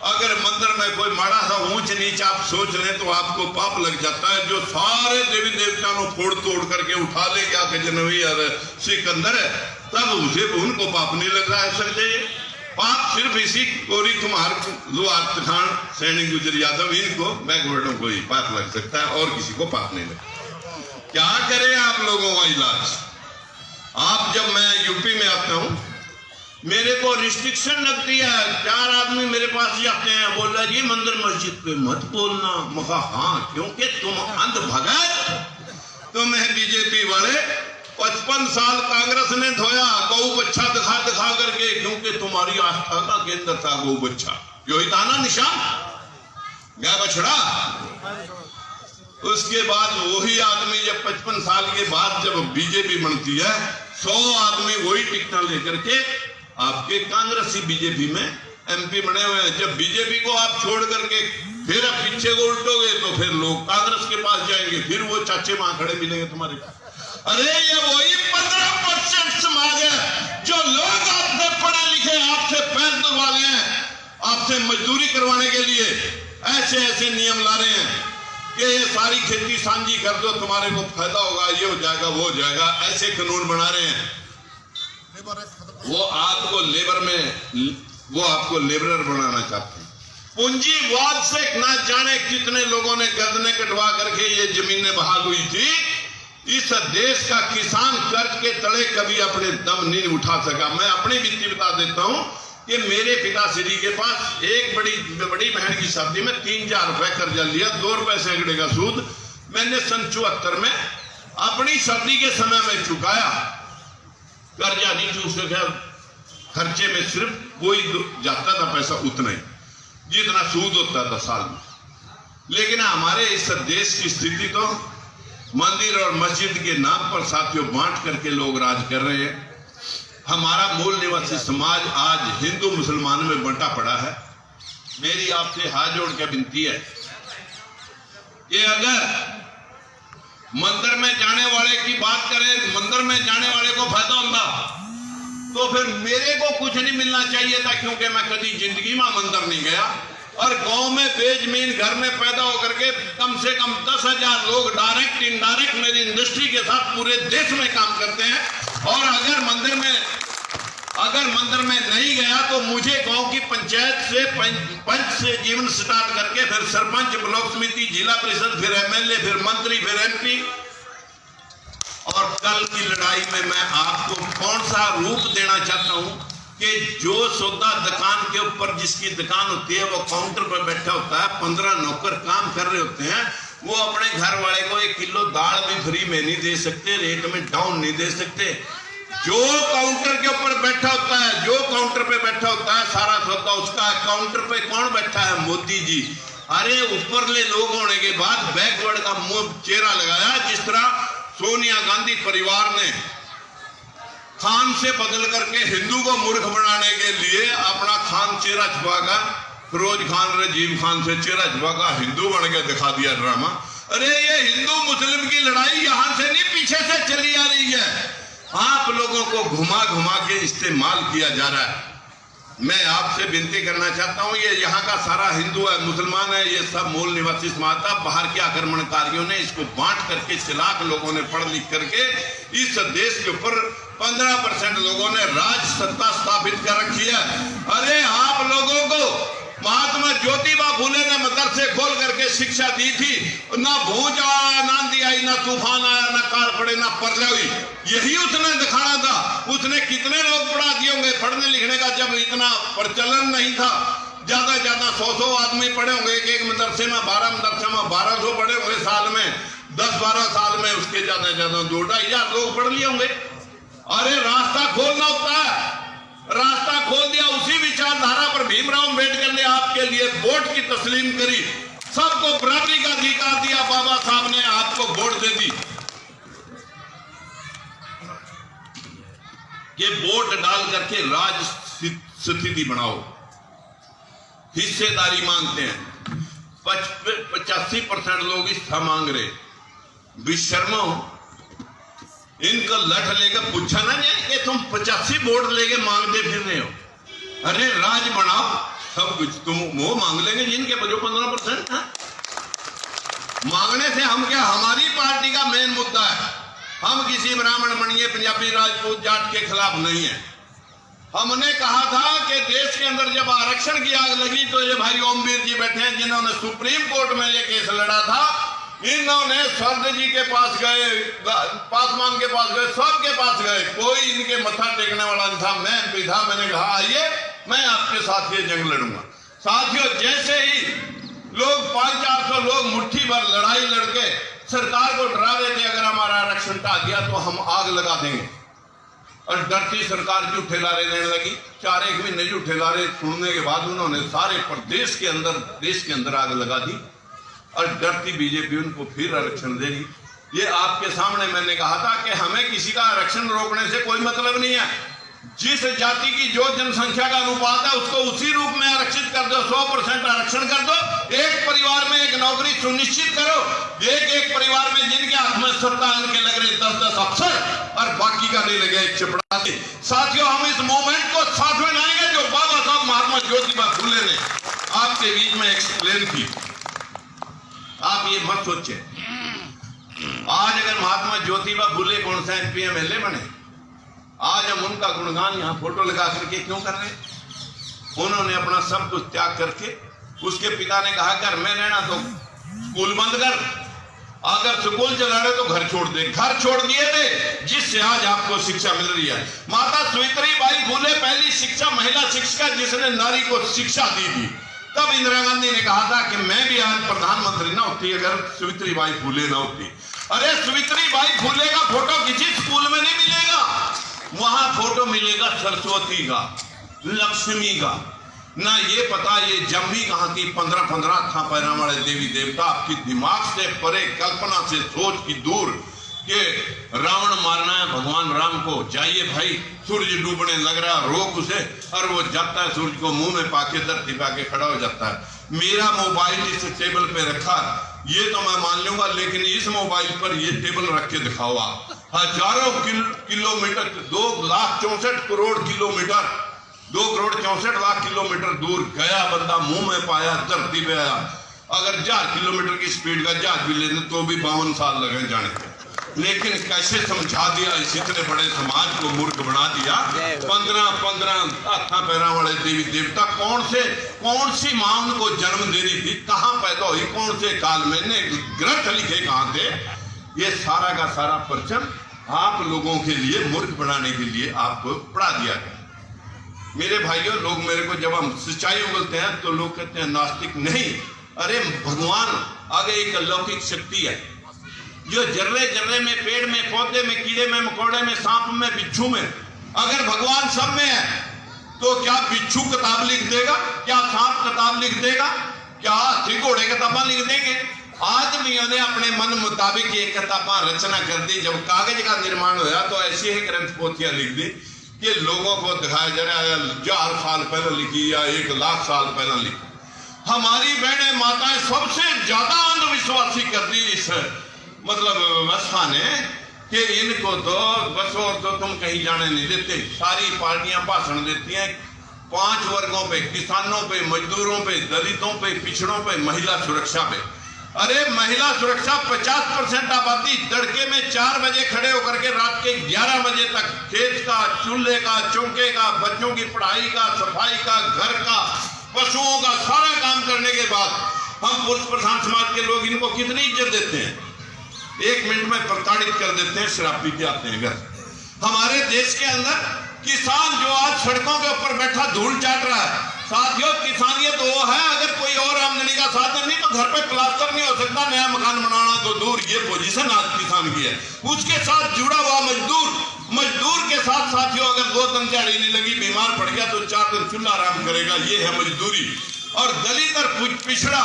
अगर मंदिर में कोई माड़ा सा ऊंच नीच आप सोच लें तो आपको पाप लग जाता है। जो सारे देवी देवता को फोड़ तोड़ करके उठा ले गया गजनवी और सिकंदर, तब उसे उनको पाप नहीं लग रहा है। सर ये पाप सिर्फ इसी कोरी कुमार लुआर खान सैनी गुजर यादव इनको बैकवर्डों को ही पाप लग सकता है, और किसी को पाप नहीं लगता। क्या करें आप लोगों का इलाज? आप जब मैं यूपी में आता हूं, मेरे को रिस्ट्रिक्शन लगती है। 4 आदमी मेरे पास जाते हैं, बोल रहा जी मंदिर मस्जिद पे मत बोलना। महा हाँ, क्योंकि तुम अंध भगत, तुम्हें बीजेपी वाले 55 साल कांग्रेस ने धोया गौ बच्चा दिखा दिखा करके, क्योंकि तुम्हारी आस्था का केंद्र था गौ बच्चा। यही था ना निशान, गाय बछड़ा। उसके बाद वही आदमी जब 55 साल के बाद जब बीजेपी बनती है, 100 आदमी वही टिकट लेकर के आपके कांग्रेसी बीजेपी में एमपी बने हुए हैं। जब बीजेपी को आप छोड़ करके फिर अब पीछे को उल्टोगे तो फिर लोग कांग्रेस के पास जाएंगे, फिर वो चाचे वहां खड़े मिलेंगे तुम्हारे पास। अरे ये वही 15% समाज है जो लोग आपसे पढ़े लिखे, आपसे पैर दबा रहे हैं, आपसे मजदूरी करवाने के लिए ऐसे ऐसे नियम ला रहे हैं कि ये सारी खेती सांझी कर दो, तुम्हारे को फायदा होगा, ये हो जाएगा, वो हो जाएगा, ऐसे कानून बना रहे हैं। वो आपको लेबरर बनाना चाहते हैं। पूंजीवाद से ना जाने कितने लोगों ने गर्दनें कटवा करके ये जमीनें बहाल हुई थी। इस देश का किसान कर्ज के तले कभी अपने दम नहीं उठा सका। मैं अपनी बीती बता देता हूं कि मेरे पिताश्री के पास एक बड़ी बहन की शादी में 3000 रुपए कर्जा लिया, 2 रुपए सैकड़े का सूद मैंने सन 74 में अपनी शादी के समय में चुकाया। कर्जा नहीं चूक सका, खर्चे में सिर्फ वही जाता था पैसा, उतना ही जितना सूद होता था साल में। लेकिन हमारे इस देश की स्थिति तो मंदिर और मस्जिद के नाम पर साथियों बांट करके लोग राज कर रहे हैं। हमारा मूल निवासी समाज आज हिंदू मुसलमान में बंटा पड़ा है। मेरी आपसे हाथ जोड़ के विनती है कि अगर मंदिर में जाने वाले की बात करें, मंदिर में जाने वाले को फायदा होगा तो फिर मेरे को कुछ नहीं मिलना चाहिए था, क्योंकि मैं कभी जिंदगी में मंदिर नहीं गया। और गांव में बेजमीन घर में पैदा होकर के कम से कम 10,000 लोग डायरेक्ट इनडायरेक्ट मेरी इंडस्ट्री के साथ पूरे देश में काम करते हैं। और अगर मंदिर में नहीं गया तो मुझे गांव की पंचायत से पंच से जीवन स्टार्ट करके फिर सरपंच, ब्लॉक समिति, जिला परिषद, फिर एमएलए, फिर मंत्री, फिर एमपी। और कल की लड़ाई में मैं आपको कौन सा रूप देना चाहता हूं कि जो सौदा दुकान के ऊपर जिसकी दुकान होती है वो काउंटर पर बैठा होता है, 15 नौकर काम कर रहे होते हैं, वो अपने घर वाले को 1 किलो दाल भी फ्री में नहीं दे सकते, रेट में डाउन नहीं दे सकते। जो काउंटर के ऊपर बैठा होता है, जो काउंटर पे बैठा होता है, सारा सौदा उसका। काउंटर पे कौन बैठा है? मोदी जी। अरे ऊपरले लोग होने के बाद बैकवर्ड का मुंह चेहरा लगाया। जिस तरह सोनिया गांधी परिवार ने खान से बदल करके हिंदू को मूर्ख बनाने के लिए अपना खान चेहरा छुपाकर, फिरोज खान, राजीव खान से चेहरा छुपाकर हिंदू बन के दिखा दिया ड्रामा। अरे ये हिंदू मुस्लिम की लड़ाई यहां से नहीं, पीछे से चली आ रही है। आप लोगों को घुमा घुमा के इस्तेमाल किया जा रहा है। मैं आपसे विनती करना चाहता हूं, ये यहाँ का सारा हिंदू है, मुसलमान है, ये सब मूल निवासी समाज था। बाहर के आक्रमणकारियों ने इसको बांट करके चलाक लोगों ने पढ़ लिख करके इस देश के ऊपर 15% लोगों ने राज सत्ता स्थापित कर रखी है। अरे आप लोगों को महात्मा ज्योतिबा फूले ने मदरसे खोल करके शिक्षा दी थी। ना भूज आया, ना आंधी आई, ना तूफान आया, ना कार पड़े, ना परले हुई। यही उसने दिखाना था। उसने कितने लोग पढ़ा दिए होंगे? पढ़ने लिखने का जब इतना प्रचलन नहीं था, ज्यादा 100 आदमी पढ़े होंगे एक मदरसे में, 12 मदरसे में 1200 पढ़े होंगे साल में, 10-12 साल में उसके ज्यादा 2,500 लोग पढ़ लिए होंगे। अरे रास्ता खोलना होता है, रास्ता खोल दिया। उसी विचारधारा पर भीमराव अम्बेडकर ने आपके लिए वोट की तस्लीम करी, सबको बराबरी का अधिकार दिया। बाबा साहब ने आपको वोट दे दी कि वोट डाल करके राज स्थिति बनाओ। हिस्सेदारी मांगते हैं। 85% लोग हिस्सा मांग रहे। विशर्मो, इनको लठ लेकर पूछा ना जाए कि तुम 85 वोट लेके मांगते फिर रहे हो। अरे राज बनाओ, सब कुछ तुम वो मांग लेंगे जिनके जो 15% है। मांगने से हम क्या, हमारी पार्टी का मेन मुद्दा है, हम किसी ब्राह्मण बनिए, पंजाबी, राजपूत, जाट के खिलाफ नहीं है। हमने कहा था कि देश के अंदर जब आरक्षण की आग लगी तो ये भाई ओमवीर जी बैठे हैं जिन्होंने सुप्रीम कोर्ट में ये केस लड़ा था। इन्होंने सरद जी के पास गए, पासवान के पास गए, सबके पास गए, कोई इनके मत्था टेकने वाला नहीं था। मैं भी था, मैंने कहा आइए मैं आपके साथ ये जंग लड़ूंगा। साथियों, जैसे ही लोग 500-400 लोग मुट्ठी भर लड़ाई लड़के सरकार को डरा रहे थे, अगर हमारा आरक्षण टा गया तो हम आग लगा देंगे। और डरती सरकार झूठे लारे देने लगी। 4-1 महीने झूठे लारे सुनने के बाद उन्होंने सारे प्रदेश के अंदर, देश के अंदर आग लगा दी। और डरती बीजेपी उनको फिर आरक्षण देगी। ये आपके सामने मैंने कहा था कि हमें किसी का आरक्षण रोकने से कोई मतलब नहीं है। जिस जाति की जो जनसंख्या का अनुपात है उसको उसी रूप में आरक्षित कर दो, 100% आरक्षण कर दो। एक परिवार में एक नौकरी सुनिश्चित करो। एक परिवार में जिनके हाथ में सत्ता है उनके लग रहे 10-10 अफसर और बाकी का नहीं लगे एक चपरासी। साथियों, हम इस मूवमेंट को साथ में लाएंगे जो बाबा साहब महात्मा ज्योतिबा फुले ने आपके बीच में एक्सप्लेन की। आप ये मत सोचे आज अगर महात्मा ज्योतिबा फुले कौन सा MP MLA बने, आज हम उनका गुणगान यहाँ फोटो लगा करके क्यों कर रहे? उन्होंने अपना सब कुछ त्याग करके, उसके पिता ने कहा घर में रहना तो स्कूल बंद कर, अगर स्कूल चला रहे तो घर छोड़ दे। घर छोड़ दिए थे जिससे आज आपको शिक्षा मिल रही है। माता सावित्रीबाई फुले पहली शिक्षा महिला शिक्षिका जिसने नारी को शिक्षा दी थी। तब इंदिरा गांधी ने कहा था कि मैं भी आज प्रधानमंत्री ना होती अगर सावित्रीबाई फुले ना होती। अरे सावित्रीबाई फुले का फोटो किसी स्कूल में नहीं मिलेगा, वहां फोटो मिलेगा सरस्वती का, लक्ष्मी का। ना ये पता ये जम्मी कहां की 15-15 था पैरा वाले देवी देवता आपकी दिमाग से परे, कल्पना से सोच की दूर कि रावण मारना है भगवान राम को, जाइए भाई सूरज डूबने लग रहा, रोक उसे, और वो जाता है सूरज को मुंह में पाके धरती पाके खड़ा हो जाता है। मेरा मोबाइल इस टेबल पे रखा ये तो मैं मान लूंगा, लेकिन इस मोबाइल पर ये टेबल रख के दिखाओ आप, हजारों किलोमीटर 2,64 करोड़ किलोमीटर 2,64 किलोमीटर दूर गया बंदा, मुंह में पाया, धरती पे आया। अगर 1000 किलोमीटर की स्पीड का जहाज भी लेने तो भी 52 साल लगे जाने के। लेकिन कैसे समझा दिया इस इतने बड़े समाज को, मूर्ख बना दिया। 15 हाथा पैरा वाले देवी देवता कौन सी मां उनको जन्म दे रही थी, कहां पैदा हुई, कौन से काल में, ने ग्रंथ लिखे कहां थे, ये सारा का सारा परचम आप लोगों के लिए मूर्ख बनाने के लिए आपको पढ़ा दिया गया। मेरे भाइयों, लोग मेरे को जब हम सच्चाई उगलते हैं तो लोग कहते हैं नास्तिक नहीं। अरे भगवान आगे एक अलौकिक शक्ति है जो जर्रे जर्रे में, पेड़ में, पौधे में, कीड़े में, मकोड़े में, सांप में, बिच्छू में, अगर भगवान सब में है तो क्या बिच्छू किताब लिख देगा? क्या सांप किताब लिख देगा? क्या हाथी घोड़े किताबा लिख देंगे? आदमियों ने अपने मन मुताबिक ये किताबा रचना कर दी। जब कागज का निर्माण होया तो ऐसी ही ग्रंथ पोथियां लिख दी कि लोगों को दिखाया जा रहा है 1000 साल पहले लिखी या 1,00,000 साल पहले लिखी। हमारी बहनें माताएं सबसे ज्यादा अंधविश्वासी कर दी इस मतलब व्यवस्था ने कि इनको तो बस और तो तुम कहीं जाने नहीं देते। सारी पार्टियां भाषण देती हैं 5 वर्गों पे, किसानों पे, मजदूरों पे, दलितों पे, पिछड़ों पे, महिला सुरक्षा पे। अरे महिला सुरक्षा 50% आबादी तड़के में 4 बजे खड़े होकर के रात के 11 बजे तक खेत का, चूल्हे का, चौके का, बच्चों की पढ़ाई का, सफाई का, घर का, पशुओं का सारा काम करने के बाद हम पुरुष प्रधान समाज के लोग इनको कितनी इज्जत देते हैं। 1 मिनट में प्रताड़ित कर देते हैं, शराब पी के आते हैं घर। हमारे देश के अंदर किसान जो आज सड़कों के ऊपर बैठा धूल चाट रहा है, साथियों किसानियत वो है अगर कोई और आमदनी का साधन नहीं तो घर पे प्लास्टर नहीं हो सकता, नया मकान बनाना तो दूर, ये पोजीशन आज किसान की है। उसके साथ जुड़ा हुआ मजदूर के साथ साथियों अगर 2 दिन दिहाड़ी नहीं लगी, बीमार पड़ गया तो 4 दिन चूल्हा आराम करेगा, ये है मजदूरी। और दलित और पिछड़ा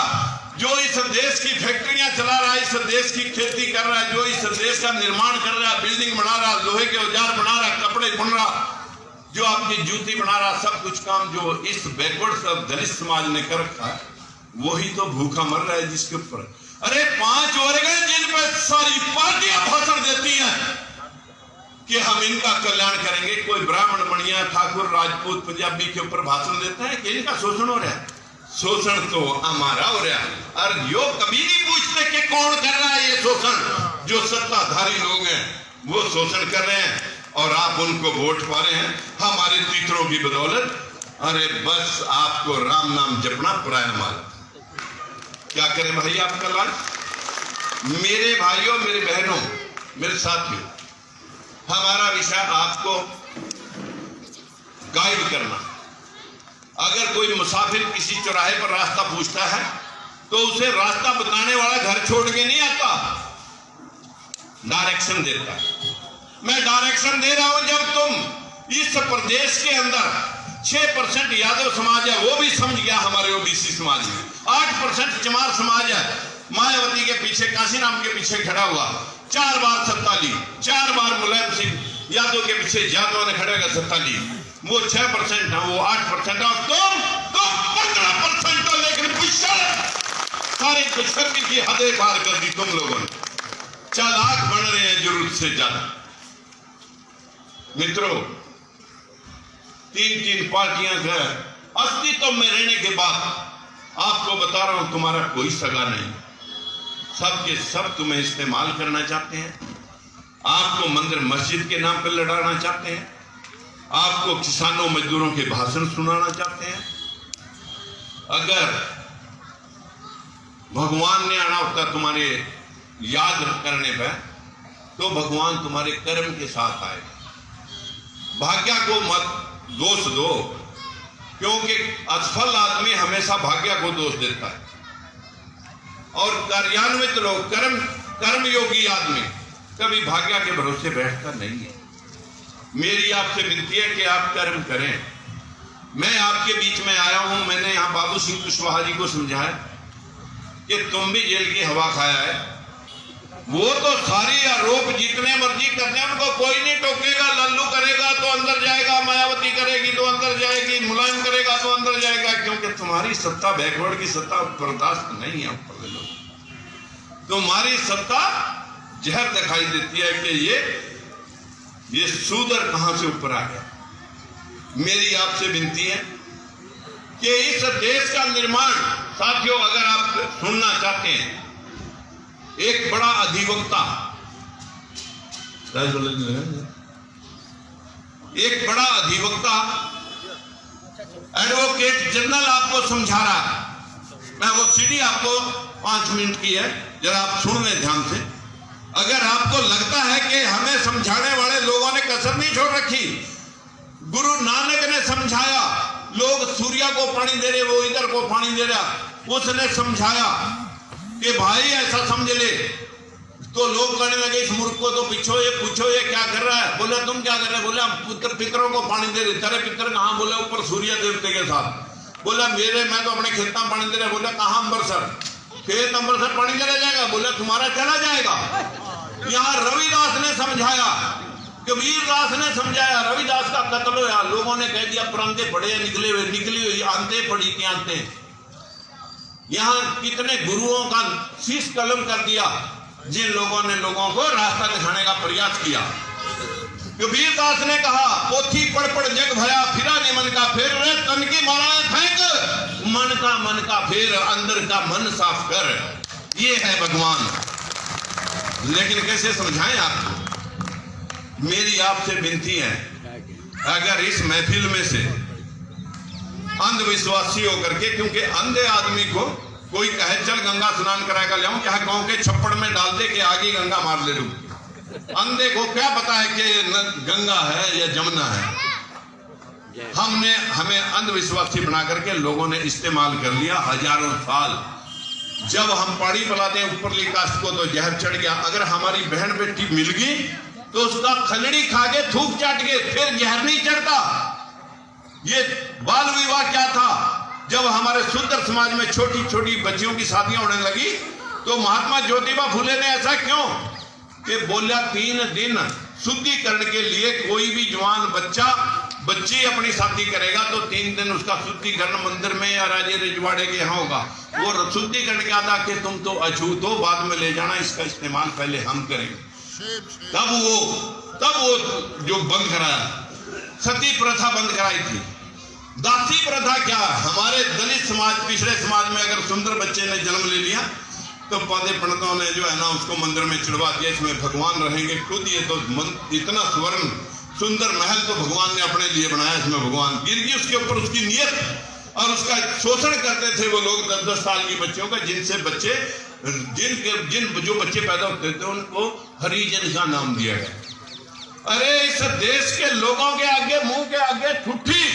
जो इस देश की फैक्ट्रियां चला रहा है, इस देश की खेती कर रहा है, जो इस देश का निर्माण कर रहा है, बिल्डिंग बना रहा, लोहे के औजार बना रहा, कपड़े बुन रहा, जो आपकी जूती बना रहा, सब कुछ काम जो इस बैकवर्ड सब दलित समाज ने कर रखा है, वही तो भूखा मर रहा है जिसके ऊपर। अरे 5 वर्ग हैं जिन पर सारी पार्टियां भाषण देती हैं कि हम इनका कल्याण करेंगे। कोई ब्राह्मण, बनिया, ठाकुर, राजपूत, पंजाबी के ऊपर भाषण देते हैं कि इनका शोषण हो रहा है। शोषण तो हमारा हो रहा है, और यो कभी नहीं पूछते कि कौन कर रहा है ये शोषण। जो सत्ताधारी लोग हैं वो शोषण कर रहे हैं और आप उनको वोट पा रहे हैं हमारे तीतरों की बदौलत। अरे बस आपको राम नाम जपना पराया माल। क्या करें भाई आपका लाल। मेरे भाइयों, मेरे बहनों, मेरे साथियों, हमारा विषय आपको गाइड करना। अगर कोई मुसाफिर किसी चौराहे पर रास्ता पूछता है तो उसे रास्ता बताने वाला घर छोड़ के नहीं आता, डायरेक्शन देता है। मैं डायरेक्शन दे रहा हूं। जब तुम इस प्रदेश के अंदर 6% यादव समाज है, वो भी समझ गया हमारे ओबीसी समाज में, 8% चमार समाज है, मायावती के पीछे, काशीराम के पीछे खड़ा हुआ, 4 बार सत्ता ली, 4 बार मुलायम सिंह यादव के पीछे यादव ने खड़े होकर सत्ता ली। वो 6% है, वो 8% और तुम 15% हो, लेकिन सारी बेशर्मी की हदें पार कर दी तुम लोगों ने। चालाक बन रहे हैं जरूरत से ज्यादा। मित्रों, 3 पार्टियां का अस्तित्व में रहने के बाद आपको बता रहा हूं, तुम्हारा कोई सगा नहीं, सब के सब तुम्हें इस्तेमाल करना चाहते हैं, आपको मंदिर मस्जिद के नाम पर लड़ाना चाहते हैं, आपको किसानों मजदूरों के भाषण सुनाना चाहते हैं। अगर भगवान ने आना होता तुम्हारे याद करने पर, तो भगवान तुम्हारे कर्म के साथ आए। भाग्य को मत दोष दो, क्योंकि असफल आदमी हमेशा भाग्य को दोष देता है, और कार्यान्वित लोग, कर्मयोगी आदमी कभी भाग्य के भरोसे बैठता नहीं है। मेरी आपसे विनती है कि आप कर्म करें। मैं आपके बीच में आया हूं, मैंने यहां बाबू सिंह कुशवाहा जी को समझाया कि तुम भी जेल की हवा खाया है। वो तो सारी आरोप जितने मर्जी करते हैं, उनको कोई नहीं टोकेगा। लल्लू करेगा तो अंदर जाएगा, मायावती करेगी तो अंदर जाएगी, मुलायम करेगा तो अंदर जाएगा, क्योंकि तुम्हारी सत्ता बैकवर्ड की सत्ता बर्दाश्त नहीं है। ऊपर लोग तुम्हारी सत्ता जहर दिखाई देती है कि ये सूदर कहां से ऊपर आ गया। मेरी आपसे विनती है कि इस देश का निर्माण, साथियों, अगर आप सुनना चाहते हैं, एक बड़ा अधिवक्ता, एडवोकेट जनरल आपको समझा रहा है। मैं वो सीडी आपको 5 मिनट की है, जरा आप सुन लें ध्यान से। अगर आपको लगता है कि हमें समझाने वाले लोगों ने कसर नहीं छोड़ रखी, गुरु नानक ने समझाया, लोग सूर्य को पानी दे रहे, वो इधर को पानी दे रहा, उसने समझाया कि भाई ऐसा समझ ले। तो लोग कहने लगे इस मूर्ख को तो पूछो ये क्या कर रहा है। बोला तुम क्या कर रहे हो? बोला पुत्र पितरों को पानी दे रहे। तेरे पितर कहां? बोला ऊपर सूर्य देवते के साथ। बोला मैं तो अपने खेत में पानी दे रहा। बोला कहां? अम्बरसर। खेत अम्बरसर पानी चला जाएगा? बोला तुम्हारा चला जाएगा। यहाँ रविदास ने समझाया, कबीर दास ने समझाया, रविदास का कत्ल हुआ, लोगों ने कह दिया प्रांते पड़े निकली हुई आंते पड़ी की आंते। यहाँ कितने गुरुओं का शीश कलम कर दिया, जिन लोगों ने लोगों को रास्ता दिखाने का प्रयास किया। कबीर दास ने कहा पोथी पढ़ जग भया, फिरा ने मन का फेर, रे तन की माला फेंक, मन का फेर, अंदर का मन साफ कर। ये है भगवान। लेकिन कैसे समझाएं आपको? मेरी आपसे विनती है, अगर इस महफिल में से अंधविश्वासी होकर के, क्योंकि अंधे आदमी को कोई कहे चल गंगा स्नान कराएगा, लाऊं क्या गांव के छप्पड़ में डाल दे कि आगे गंगा मार ले लूं। अंधे को क्या पता है कि गंगा है या जमुना है। हमें अंधविश्वासी बना करके लोगों ने इस्तेमाल कर लिया हजारों साल। जब हम पानी पिलाते हैं ऊपरली कास्ट को तो जहर चढ़ गया। अगर हमारी बहन बेटी मिल गई तो उसका खलड़ी खा के थूक चाट के फिर जहर नहीं चढ़ता। ये बाल विवाह क्या था? जब हमारे सुंदर समाज में छोटी छोटी बच्चियों की शादियां होने लगी तो महात्मा ज्योतिबा फुले ने ऐसा क्यों कि बोला 3 दिन शुद्धिकरण के लिए कोई भी जवान बच्ची अपनी शादी करेगा तो 3 दिन उसका शुद्धिकरण मंदिर में या राजे रजवाड़े के यहाँ होगा। वो शुद्धिकरण क्या था कि तुम तो अछूत हो, बाद में ले जाना, इसका इस्तेमाल पहले हम करेंगे। तब वो जो बंद कराया, सती प्रथा बंद कराई थी। दासी प्रथा क्या? हमारे दलित समाज, पिछड़े समाज में अगर सुंदर बच्चे ने जन्म ले लिया तो पादे पंडितों ने जो है ना उसको मंदिर में चढ़वा दिया, इसमें भगवान रहेंगे खुद। ये तो इतना स्वर्ण सुंदर महल तो भगवान ने अपने लिए बनाया, इसमें भगवान गिर गई उसके ऊपर उसकी नीयत। और उसका शोषण करते थे वो लोग 10-10 साल की बच्चियों का, जिनसे जो बच्चे पैदा होते थे उनको हरिजन का नाम दिया गया। अरे इस देश के लोगों के आगे, मुंह के आगे ठुट्ठी,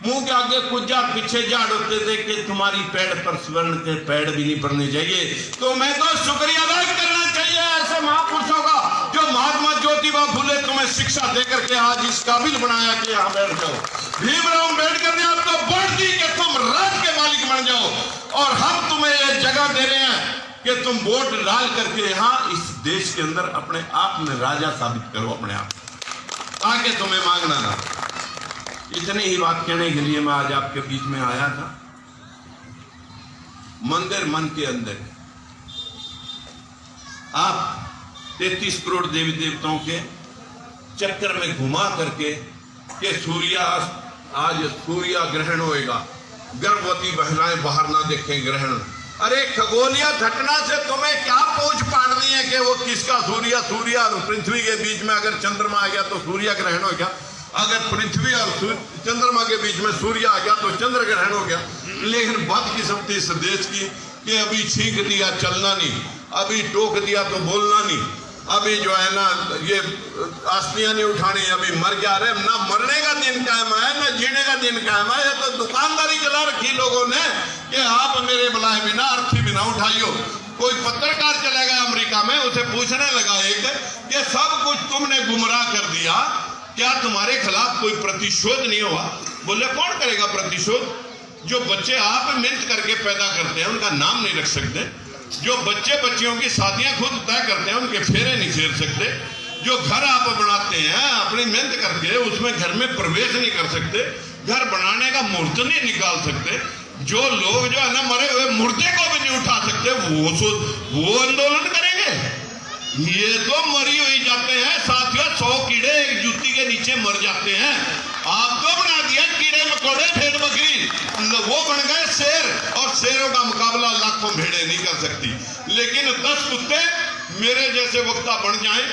मुंह के आगे कुजा, पीछे झाड़ होते थे कि तुम्हारी पेड़ पर स्वर्ण के पेड़ भी नहीं पड़ने चाहिए। तो मैं तो शुक्रिया अदा करना चाहिए ऐसे महापुरुषों का जो महात्मा ज्योतिबा फुले तुम्हें शिक्षा देकर के आज इस काबिल बनाया कि यहाँ बैठ जाओ। भीमराव अम्बेडकर ने आपको वोट दी कि तुम राज्य के मालिक बन जाओ, और हम तुम्हें ये जगह दे रहे हैं कि तुम वोट डाल करके यहां इस देश के अंदर अपने आप में राजा साबित करो, अपने आप, आगे तुम्हें मांगना ना। इतनी ही बात कहने के लिए मैं आज आपके बीच में आया था। मंदिर मन के अंदर, आप 33 करोड़ देवी देवताओं के चक्कर में घुमा करके कि आज सूर्य ग्रहण होएगा, गर्भवती महिलाएं बाहर ना देखें ग्रहण। अरे खगोलीय घटना से तुम्हें क्या पूछ पाड़नी है कि वो किसका सूर्य और पृथ्वी के बीच में अगर चंद्रमा आ गया तो सूर्य ग्रहण हो गया, अगर पृथ्वी और चंद्रमा के बीच में सूर्य आ गया तो चंद्र ग्रहण हो गया। लेकिन बदकिस्मती इस देश की कि अभी छींक दिया चलना नहीं, अभी टोक दिया तो बोलना नहीं, अभी जो है ना ये आस्तियां नहीं उठानी, अभी मर जा रहे, ना मरने का दिन कायम है ना जीने का दिन कायम है। ये तो दुकानदारी चला रखी लोगों ने कि आप मेरे बुलाए बिना अर्थी बिना उठाइयो। कोई पत्रकार चला गया अमेरिका में, उसे पूछने लगा एक कि सब कुछ तुमने गुमराह कर दिया, क्या तुम्हारे खिलाफ कोई प्रतिशोध नहीं हुआ? बोले कौन करेगा प्रतिशोध? जो बच्चे आप मेहनत करके पैदा करते हैं उनका नाम नहीं रख सकते, जो बच्चे बच्चियों की शादियां खुद तय करते हैं उनके फेरे नहीं फेर सकते, जो घर आप बनाते हैं अपनी मेहनत करके उसमें घर में प्रवेश नहीं कर सकते, घर बनाने का मुहूर्त नहीं निकाल सकते, जो लोग जो है ना मरे हुए मुर्दे को भी नहीं उठा सकते, वो आंदोलन करेंगे? ये तो मरी हुई जाते हैं साथियों, 100 कीड़े एक जूती के नीचे मर जाते हैं। आप तो बना दिया कीड़े मकोड़े भेड़ बकरी, वो बन गए शेर, और शेरों का मुकाबला लाखों भेड़े नहीं कर सकती। लेकिन 10 कुत्ते मेरे जैसे वक्ता बन जाएं,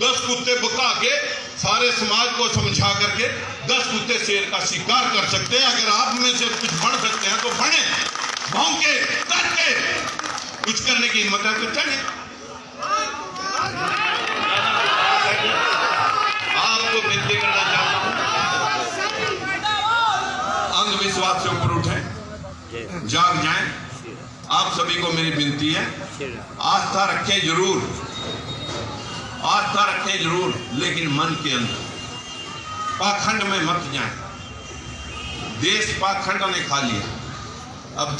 10 कुत्ते बका के सारे समाज को समझा करके 10 कुत्ते शेर का शिकार कर सकते हैं। अगर आप में से कुछ बन सकते हैं तो बने, भौंके करके कुछ करने की हिम्मत है तो चले। आपको विनती करना चाहता हूं, अंधविश्वास से ऊपर उठें, जाग जाएं। आप सभी को मेरी विनती है, आस्था रखें जरूर, आस्था रखें जरूर, लेकिन मन के अंदर पाखंड में मत जाएं। देश पाखंड ने खा लिया, अब